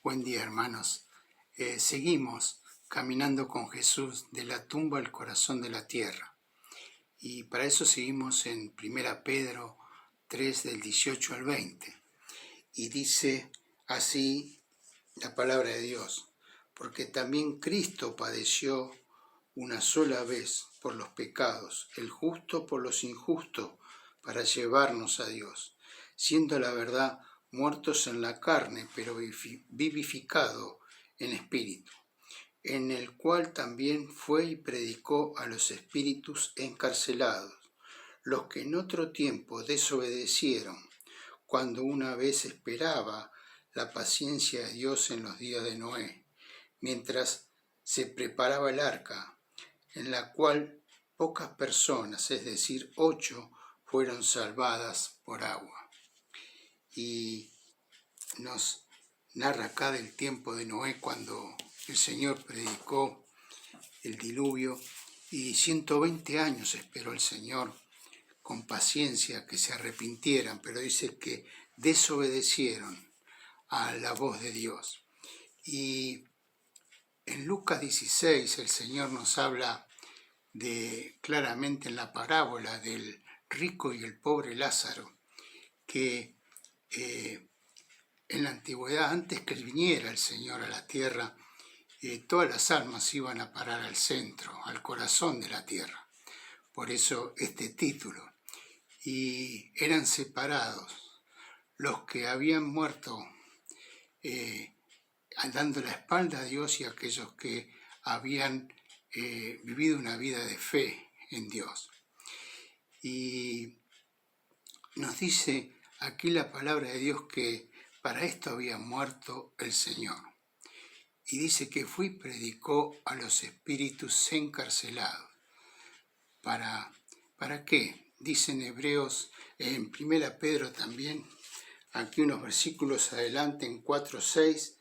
Buen día, hermanos. Seguimos caminando con Jesús de la tumba al corazón de la tierra. Y para eso seguimos en 1 Pedro 3, del 18 al 20. Y dice así la palabra de Dios: porque también Cristo padeció una sola vez por los pecados, el justo por los injustos, para llevarnos a Dios, siendo la verdad muertos en la carne, pero vivificado en espíritu, en el cual también fue y predicó a los espíritus encarcelados, los que en otro tiempo desobedecieron, cuando una vez esperaba la paciencia de Dios en los días de Noé, mientras se preparaba el arca, en la cual pocas personas, es decir, 8, fueron salvadas por agua. Y nos narra acá del tiempo de Noé, cuando el Señor predicó el diluvio, y 120 años esperó el Señor con paciencia que se arrepintieran, pero dice que desobedecieron a la voz de Dios. Y en Lucas 16 el Señor nos habla claramente en la parábola del rico y el pobre Lázaro, que en la antigüedad, antes que viniera el Señor a la tierra, todas las almas iban a parar al centro, al corazón de la tierra. Por eso este título. Y eran separados los que habían muerto dando la espalda a Dios, y aquellos que habían vivido una vida de fe en Dios. Y nos dice aquí la palabra de Dios que para esto había muerto el Señor. Y dice que fue y predicó a los espíritus encarcelados. ¿Para qué? Dice en Hebreos, en 1 Pedro también, aquí unos versículos adelante, en 4:6,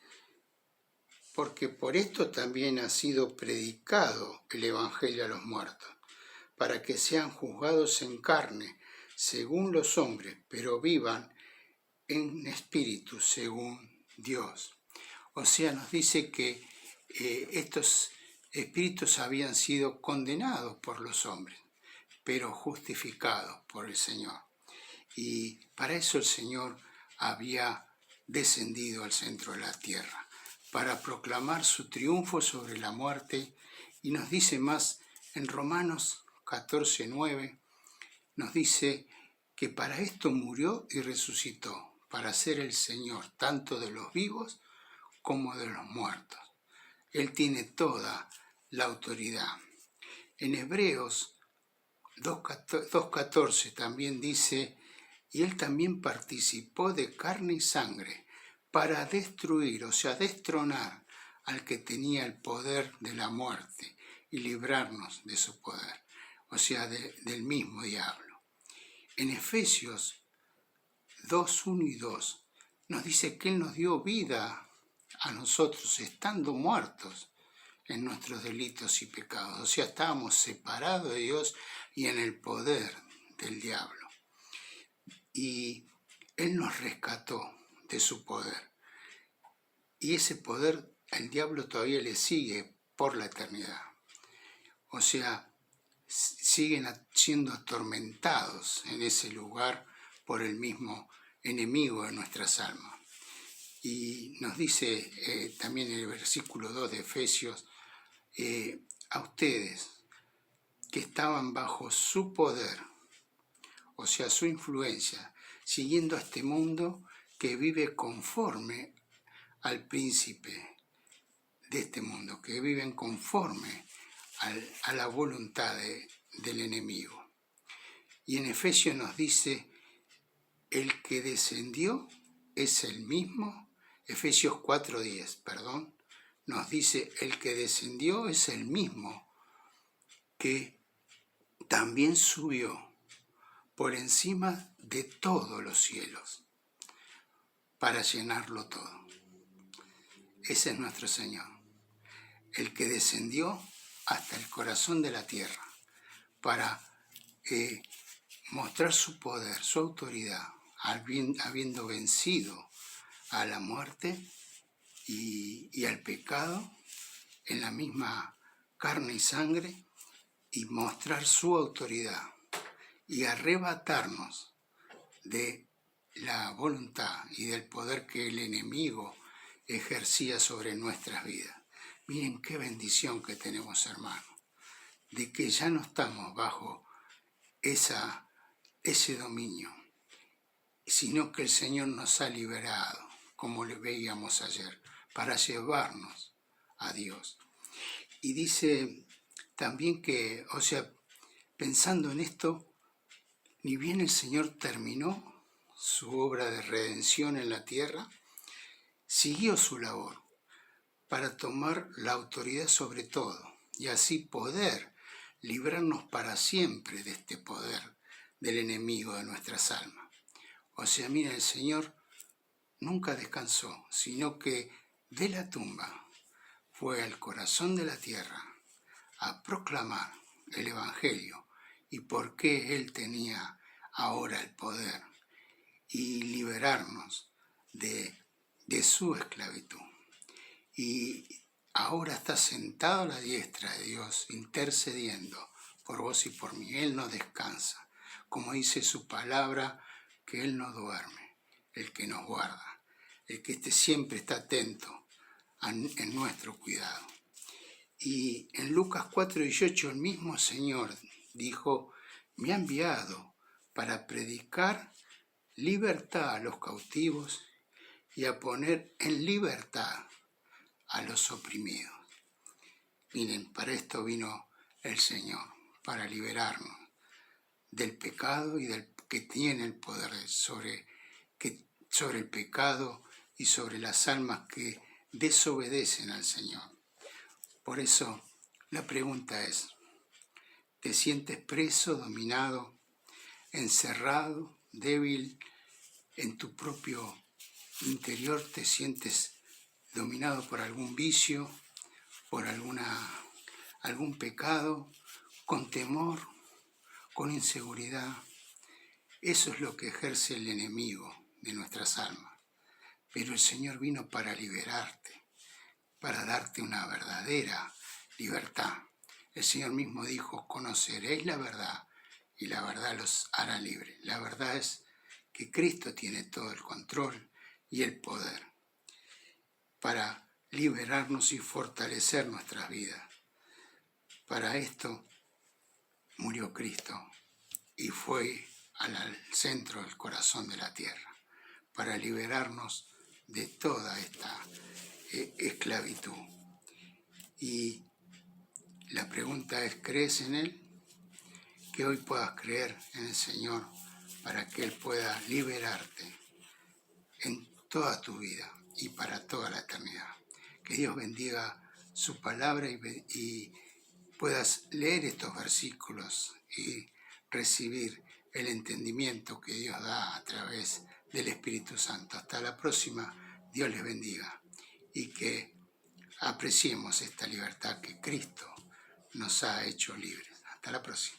porque por esto también ha sido predicado el Evangelio a los muertos, para que sean juzgados en carne, según los hombres, pero vivan en espíritu, según Dios. O sea, nos dice que estos espíritus habían sido condenados por los hombres, pero justificados por el Señor. Y para eso el Señor había descendido al centro de la tierra, para proclamar su triunfo sobre la muerte. Y nos dice más en Romanos 14:9, nos dice que para esto murió y resucitó, para ser el Señor tanto de los vivos como de los muertos. Él tiene toda la autoridad. En Hebreos 2:14 también dice: y él también participó de carne y sangre para destruir, o sea, destronar al que tenía el poder de la muerte y librarnos de su poder, o sea, del mismo diablo. En Efesios 2:1 y 2 nos dice que él nos dio vida a nosotros estando muertos en nuestros delitos y pecados, o sea, estábamos separados de Dios y en el poder del diablo. Y él nos rescató de su poder. Y ese poder el diablo todavía le sigue por la eternidad. O sea, siguen siendo atormentados en ese lugar por el mismo enemigo de nuestras almas. Y nos dice también en el versículo 2 de Efesios, a ustedes que estaban bajo su poder, o sea, su influencia, siguiendo a este mundo que vive conforme al príncipe de este mundo, que viven conforme a la voluntad del enemigo. Y en Efesios nos dice: el que descendió es el mismo, Efesios 4:10, nos dice: el que descendió es el mismo que también subió por encima de todos los cielos para llenarlo todo. Ese es nuestro Señor, el que descendió hasta el corazón de la tierra para mostrar su poder, su autoridad, habiendo vencido a la muerte y al pecado en la misma carne y sangre y mostrar su autoridad y arrebatarnos de la voluntad y del poder que el enemigo ejercía sobre nuestras vidas. Miren qué bendición que tenemos, hermanos, de que ya no estamos bajo ese dominio, sino que el Señor nos ha liberado, como le veíamos ayer, para llevarnos a Dios. Y dice también que, pensando en esto, ni bien el Señor terminó su obra de redención en la tierra, siguió su labor para tomar la autoridad sobre todo y así poder librarnos para siempre de este poder del enemigo de nuestras almas. Mira, el Señor nunca descansó, sino que de la tumba fue al corazón de la tierra a proclamar el Evangelio y por qué Él tenía ahora el poder y liberarnos de su esclavitud. Y ahora está sentado a la diestra de Dios, intercediendo por vos y por mí. Él no descansa. Como dice su palabra, que Él no duerme, el que nos guarda, el que siempre está atento en nuestro cuidado. Y en Lucas 4:18 el mismo Señor dijo, me ha enviado para predicar libertad a los cautivos y a poner en libertad a los oprimidos. Miren, para esto vino el Señor, para liberarnos del pecado y del que tiene el poder sobre el pecado y sobre las almas que desobedecen al Señor. Por eso la pregunta es, ¿te sientes preso, dominado, encerrado, débil en tu propio interior? ¿Te sientes dominado por algún vicio, por algún pecado, con temor, con inseguridad? Eso es lo que ejerce el enemigo de nuestras almas. Pero el Señor vino para liberarte, para darte una verdadera libertad. El Señor mismo dijo, conoceréis la verdad y la verdad los hará libres. La verdad es que Cristo tiene todo el control y el poder para liberarnos y fortalecer nuestras vidas. Para esto murió Cristo y fue al centro del corazón de la tierra, para liberarnos de toda esta esclavitud. Y la pregunta es, ¿crees en Él? Que hoy puedas creer en el Señor para que Él pueda liberarte en toda tu vida y para toda la eternidad. Que Dios bendiga su palabra y puedas leer estos versículos y recibir el entendimiento que Dios da a través del Espíritu Santo. Hasta la próxima, Dios les bendiga y que apreciemos esta libertad que Cristo nos ha hecho libres. Hasta la próxima.